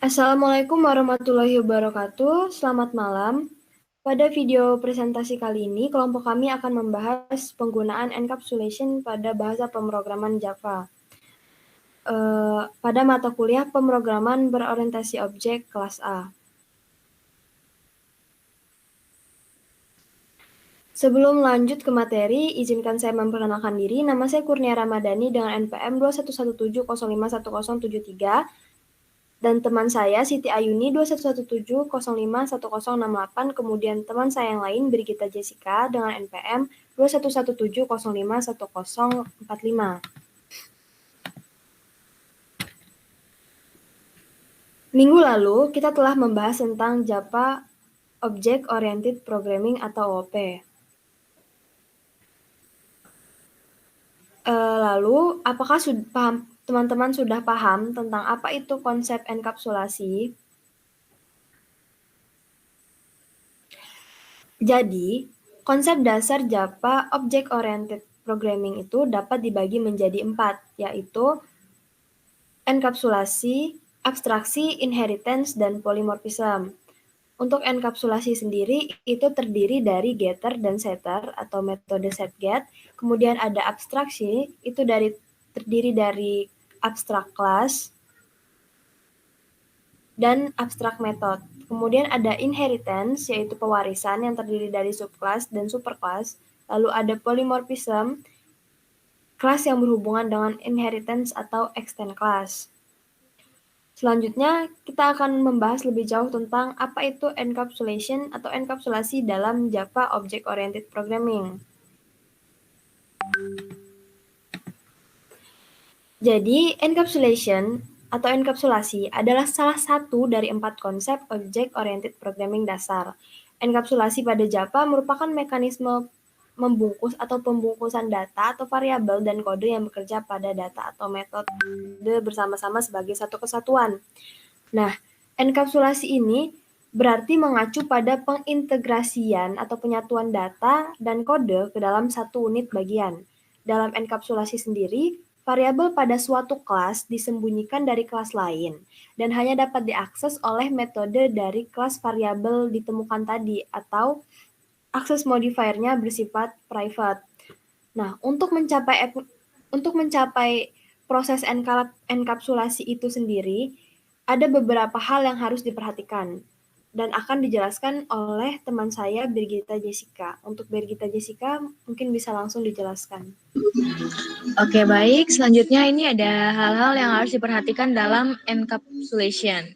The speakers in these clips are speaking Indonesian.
Assalamualaikum warahmatullahi wabarakatuh. Selamat malam. Pada video presentasi kali ini, kelompok kami akan membahas penggunaan encapsulation pada bahasa pemrograman Java. Pada mata kuliah pemrograman berorientasi objek kelas A. Sebelum lanjut ke materi, izinkan saya memperkenalkan diri. Nama saya Kurnia Ramadhani dengan NPM 2117051073 dan teman saya Siti Ayuni 2117051068, kemudian teman saya yang lain Brigita Jessica dengan NPM 2117051045. Minggu lalu kita telah membahas tentang Java Object Oriented Programming atau OOP. Lalu, apakah teman-teman sudah paham tentang apa itu konsep enkapsulasi? Jadi, konsep dasar Java Object Oriented Programming itu dapat dibagi menjadi 4, yaitu enkapsulasi, abstraksi, inheritance, dan polymorphism. Untuk enkapsulasi sendiri, itu terdiri dari getter dan setter atau metode setGet. Kemudian ada abstraksi, itu terdiri dari abstract class dan abstract method. Kemudian ada inheritance, yaitu pewarisan yang terdiri dari subclass dan superclass. Lalu ada polymorphism, kelas yang berhubungan dengan inheritance atau extend class. Selanjutnya, kita akan membahas lebih jauh tentang apa itu encapsulation atau enkapsulasi dalam Java Object Oriented Programming. Jadi, encapsulation atau enkapsulasi adalah salah satu dari 4 konsep Object Oriented Programming dasar. Enkapsulasi pada Java merupakan mekanisme membungkus atau pembungkusan data atau variabel dan kode yang bekerja pada data atau metode bersama-sama sebagai satu kesatuan. Nah, enkapsulasi ini berarti mengacu pada pengintegrasian atau penyatuan data dan kode ke dalam satu unit bagian. Dalam enkapsulasi sendiri, variabel pada suatu kelas disembunyikan dari kelas lain dan hanya dapat diakses oleh metode dari kelas variabel ditemukan tadi atau akses modifiernya bersifat private. Nah, untuk mencapai proses enkapsulasi itu sendiri, ada beberapa hal yang harus diperhatikan dan akan dijelaskan oleh teman saya Brigita Jessica. Untuk Brigita Jessica, mungkin bisa langsung dijelaskan. Oke, baik. Selanjutnya ini ada hal-hal yang harus diperhatikan dalam encapsulation.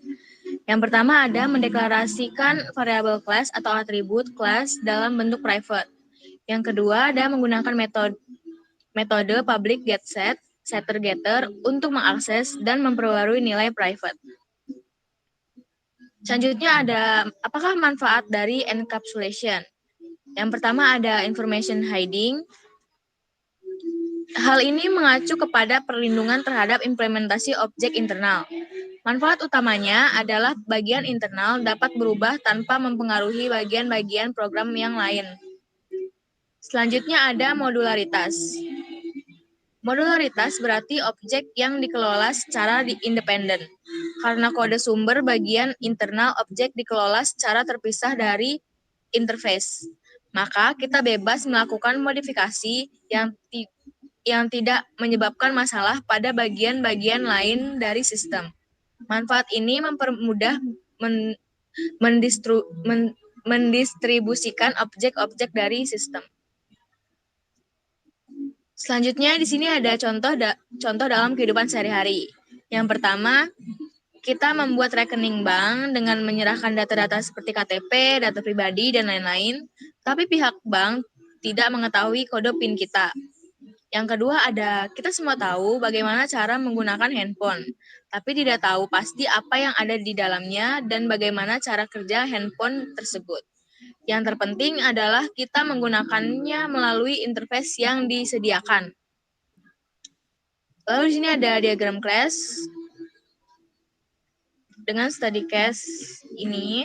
Yang pertama ada mendeklarasikan variabel class atau atribut class dalam bentuk private. Yang kedua ada menggunakan metode public getSet, setter getter untuk mengakses dan memperbarui nilai private. Selanjutnya ada apakah manfaat dari encapsulation? Yang pertama ada information hiding. Hal ini mengacu kepada perlindungan terhadap implementasi objek internal. Manfaat utamanya adalah bagian internal dapat berubah tanpa mempengaruhi bagian-bagian program yang lain. Selanjutnya ada modularitas. Modularitas berarti objek yang dikelola secara independen. Karena kode sumber bagian internal objek dikelola secara terpisah dari interface. Maka kita bebas melakukan modifikasi yang tidak menyebabkan masalah pada bagian-bagian lain dari sistem. Manfaat ini mempermudah mendistribusikan objek-objek dari sistem. Selanjutnya di sini ada contoh dalam kehidupan sehari-hari. Yang pertama, kita membuat rekening bank dengan menyerahkan data-data seperti KTP, data pribadi, dan lain-lain, tapi pihak bank tidak mengetahui kode PIN kita. Yang kedua ada, kita semua tahu bagaimana cara menggunakan handphone, tapi tidak tahu pasti apa yang ada di dalamnya dan bagaimana cara kerja handphone tersebut. Yang terpenting adalah kita menggunakannya melalui interface yang disediakan. Lalu di sini ada diagram class dengan study case ini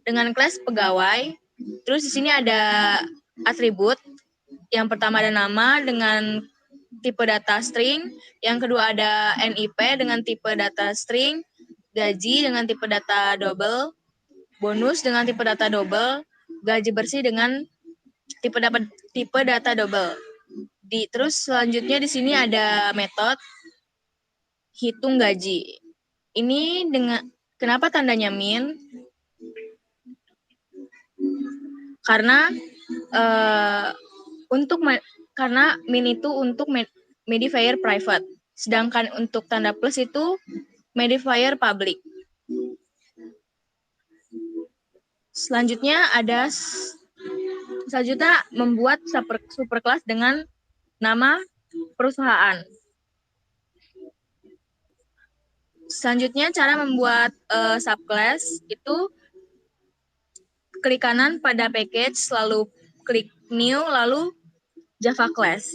dengan kelas pegawai. Terus di sini ada atribut. Yang pertama ada nama dengan tipe data string, yang kedua ada NIP dengan tipe data string, gaji dengan tipe data double, bonus dengan tipe data double, gaji bersih dengan tipe data double. Terus selanjutnya di sini ada metode hitung gaji. Ini dengan kenapa tandanya min? Karena karena min itu untuk modifier private, sedangkan untuk tanda plus itu modifier public. Selanjutnya membuat superclass dengan nama perusahaan. Selanjutnya cara membuat subclass itu klik kanan pada package, lalu klik new, lalu Java class.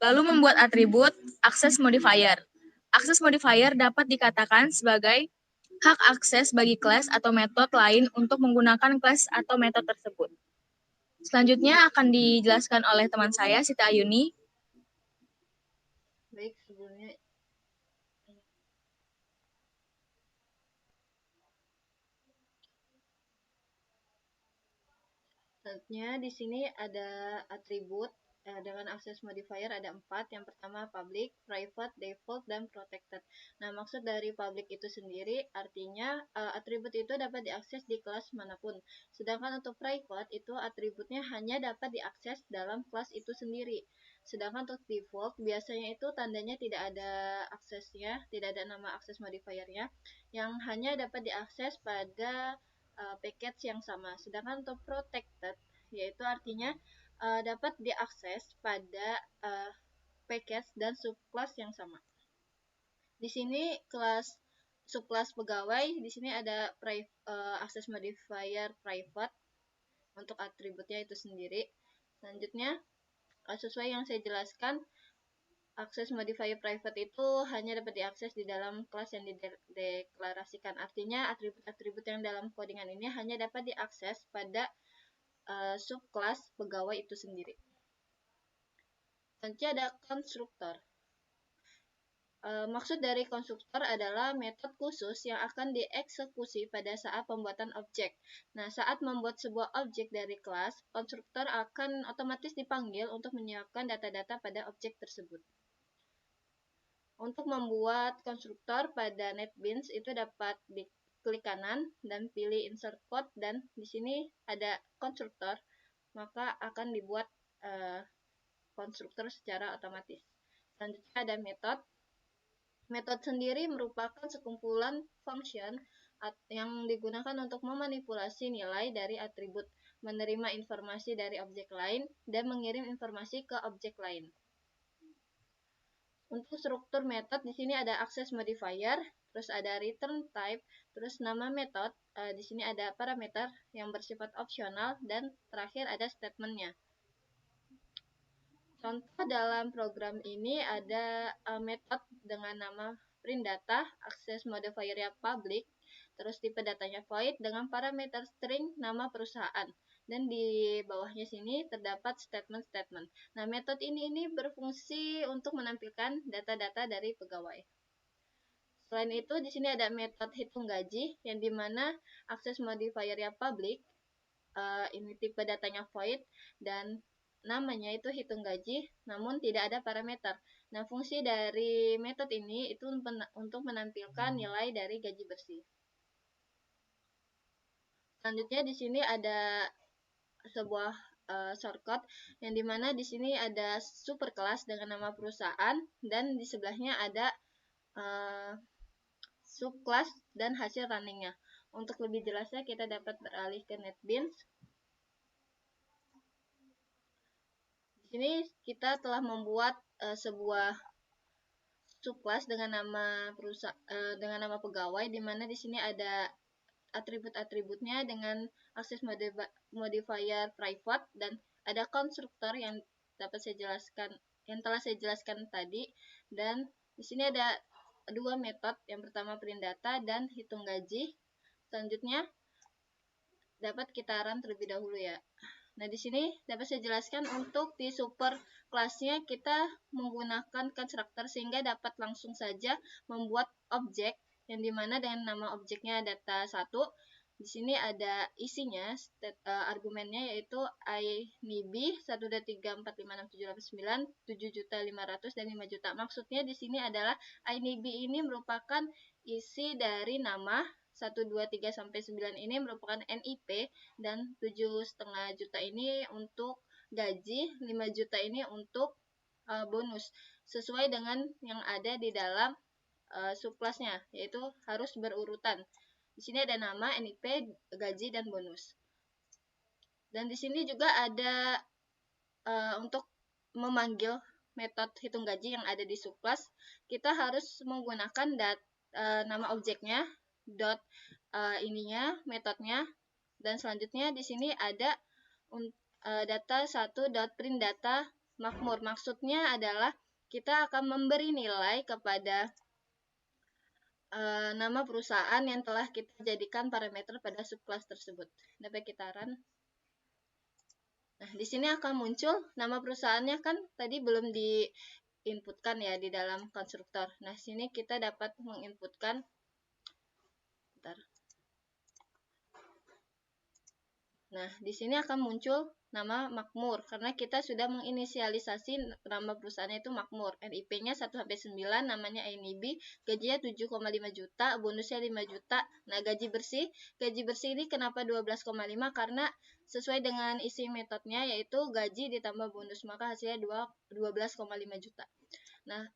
Lalu membuat atribut access modifier. Access modifier dapat dikatakan sebagai hak akses bagi kelas atau metode lain untuk menggunakan kelas atau metode tersebut. Selanjutnya akan dijelaskan oleh teman saya, Siti Ayuni. Baik, sebelumnya selanjutnya di sini ada atribut dengan akses modifier ada 4. Yang pertama public, private, default, dan protected. Nah, maksud dari public itu sendiri artinya atribut itu dapat diakses di kelas manapun. Sedangkan untuk private itu atributnya hanya dapat diakses dalam kelas itu sendiri. Sedangkan untuk default biasanya itu tandanya tidak ada aksesnya, tidak ada nama akses modifiernya, yang hanya dapat diakses pada package yang sama. Sedangkan untuk protected yaitu artinya dapat diakses pada package dan subclass yang sama. Di sini subclass pegawai, di sini ada access modifier private untuk atributnya itu sendiri. Selanjutnya sesuai yang saya jelaskan, akses modifier private itu hanya dapat diakses di dalam kelas yang dideklarasikan. Artinya atribut-atribut yang dalam codingan ini hanya dapat diakses pada subclass pegawai itu sendiri. Selanjutnya ada konstruktor. Maksud dari konstruktor adalah metode khusus yang akan dieksekusi pada saat pembuatan objek. Nah, saat membuat sebuah objek dari kelas, konstruktor akan otomatis dipanggil untuk menyiapkan data-data pada objek tersebut. Untuk membuat konstruktor pada NetBeans itu dapat diklik kanan dan pilih insert code, dan di sini ada konstruktor, maka akan dibuat konstruktor secara otomatis. Selanjutnya ada metode. Metode sendiri merupakan sekumpulan function yang digunakan untuk memanipulasi nilai dari atribut, menerima informasi dari objek lain, dan mengirim informasi ke objek lain. Untuk struktur metode di sini ada access modifier, terus ada return type, terus nama metode, di sini ada parameter yang bersifat opsional, dan terakhir ada statementnya. Contoh dalam program ini ada metode dengan nama print data, akses modifiernya public, terus tipe datanya void dengan parameter string nama perusahaan. Dan di bawahnya sini terdapat statement-statement. Nah, metode ini berfungsi untuk menampilkan data-data dari pegawai. Selain itu, di sini ada metode hitung gaji, yang dimana akses modifiernya public, ini tipe datanya void, dan namanya itu hitung gaji, namun tidak ada parameter. Nah, fungsi dari metode ini itu untuk menampilkan nilai dari gaji bersih. Selanjutnya di sini ada sebuah shortcut, yang dimana di sini ada superclass dengan nama perusahaan, dan di sebelahnya ada subclass dan hasil runningnya. Untuk lebih jelasnya kita dapat beralih ke NetBeans. Di sini kita telah membuat sebuah subclass dengan nama pegawai, di mana di sini ada atribut-atributnya dengan akses modifier private, dan ada konstruktor yang telah saya jelaskan tadi, dan di sini ada dua metode, yang pertama print data dan hitung gaji. Selanjutnya dapat kita run terlebih dahulu ya. Nah, di sini dapat saya jelaskan untuk di super kelasnya kita menggunakan constructor sehingga dapat langsung saja membuat objek yang dimana dengan nama objeknya data1. Di sini ada isinya, argumennya yaitu INIB 1, 2, 3, 4, 5, 6, 7, 8, 9, 7.500.000 dan 5 juta. Maksudnya di sini adalah INIB ini merupakan isi dari nama 1, 2, 3, sampai 9 ini merupakan NIP, dan 7,5 juta ini untuk gaji, 5 juta ini untuk bonus, sesuai dengan yang ada di dalam subclassnya, yaitu harus berurutan. Di sini ada nama, NIP, gaji, dan bonus. Dan di sini juga ada untuk memanggil metode hitung gaji yang ada di subclass, kita harus menggunakan nama objeknya, ininya, metodenya, dan selanjutnya di sini ada data 1.print data makmur. Maksudnya adalah kita akan memberi nilai kepada nama perusahaan yang telah kita jadikan parameter pada subclass tersebut. Dapat kita run. Nah, di sini akan muncul nama perusahaannya, kan tadi belum diinputkan ya di dalam konstruktor. Nah, sini kita dapat menginputkan. Nah, di sini akan muncul nama Makmur karena kita sudah menginisialisasi nama perusahaannya itu Makmur. NIP-nya 1 sampai 9, namanya INIB, gajinya 7,5 juta, bonusnya 5 juta. Nah, gaji bersih ini kenapa 12,5? Karena sesuai dengan isi metodenya yaitu gaji ditambah bonus, maka hasilnya 12,5 juta. Nah,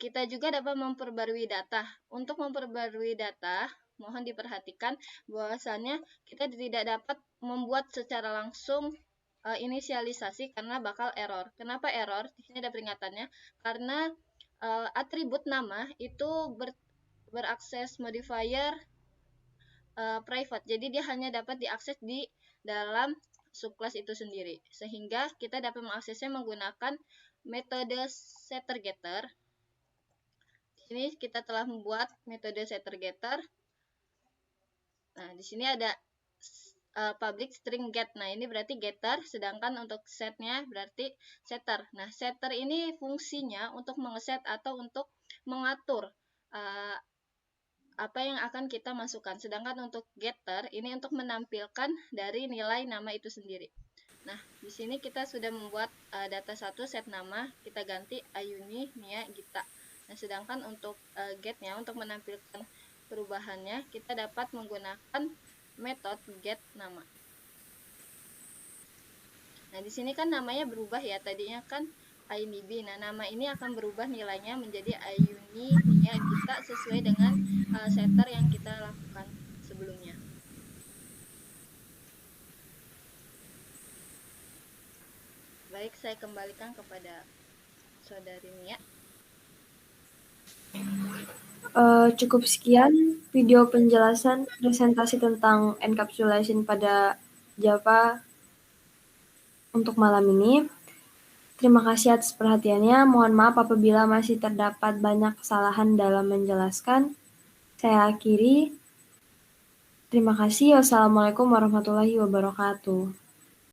kita juga dapat memperbarui data. Untuk memperbarui data, mohon diperhatikan bahwasannya kita tidak dapat membuat secara langsung inisialisasi karena bakal error. Kenapa error? Di sini ada peringatannya. Karena atribut nama itu berakses modifier private. Jadi dia hanya dapat diakses di dalam subclass itu sendiri. Sehingga kita dapat mengaksesnya menggunakan metode settergetter. Ini kita telah membuat metode settergetter. Nah, di sini ada public string get. Nah, ini berarti getter, sedangkan untuk setnya berarti setter. Nah, setter ini fungsinya untuk mengeset atau untuk mengatur apa yang akan kita masukkan. Sedangkan untuk getter ini untuk menampilkan dari nilai nama itu sendiri. Nah, di sini kita sudah membuat data 1 set nama, kita ganti Ayuni, Mia, Gita. Nah, sedangkan untuk get-nya, untuk menampilkan perubahannya, kita dapat menggunakan metode get nama. Nah, di sini kan namanya berubah ya, tadinya kan INIB. Nah, nama ini akan berubah nilainya menjadi Ayuni, Mia, Gita sesuai dengan setter yang kita lakukan sebelumnya. Baik, saya kembalikan kepada Saudari Mia. Cukup sekian video penjelasan presentasi tentang encapsulation pada Java untuk malam ini. Terima kasih atas perhatiannya. Mohon maaf apabila masih terdapat banyak kesalahan dalam menjelaskan. Saya akhiri. Terima kasih. Wassalamualaikum warahmatullahi wabarakatuh.